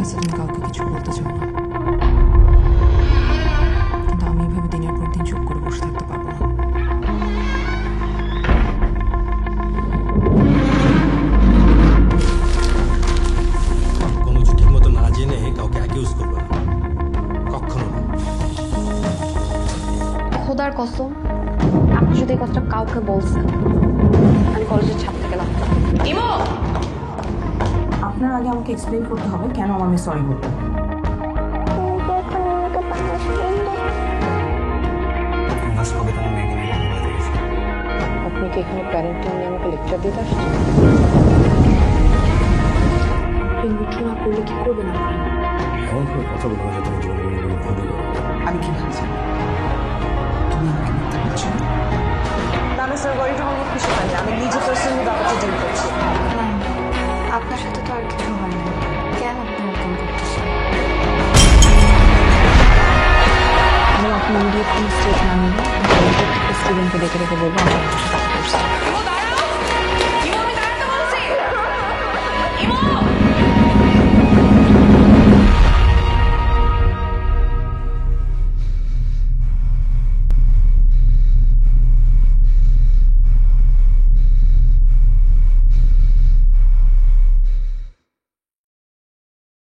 আছে তুমি কাউকে কিছু বলতে চাও না, কিন্তু আমি এভাবে দিনের পর দিন চুপ করে বসে থাকতে পারবো না। কোনো কিছু ঠিক মতো না জেনে কাউকে অ্যাকিউজ করবে না, কখনো না। খোদার কসম, আপনি যদি এই কথাটা কাউকে বলছেন, আমি কলেজের ছাদ থেকে নামতাম। ইমো, আপনার আগে আমাকে এক্সপ্লেইন করতে হবে কেন আমার মেয়ে সরি বলতে। আপনি কি এখানে প্যারেন্টিং নিয়ে আমাকে লেকচার দিতে আসছেন? মিঠু না করলে কি করবেন আপনি? এমন কোনো কথা বলবো না যে তুমি জীবনে ভুলে যাবে। আমি কি ভাবছি তুমি আমাকে মিথ্যা বলছো? না না স্যার, ওয়ারিটা আমার কিছু হয় না। আমি নিজে পার্সোনালি ব্যাপারটা ডিল করছি। আপনার সাথে তো আর কিছু হয়নি, কেন আপনি ওরকম করতেছেন? আপনি ইমিডিয়েট কোনো স্টেপ না নিলে স্টুডেন্টকে ডেকে ডেকে বলবো আমার সাথে কথা করছি।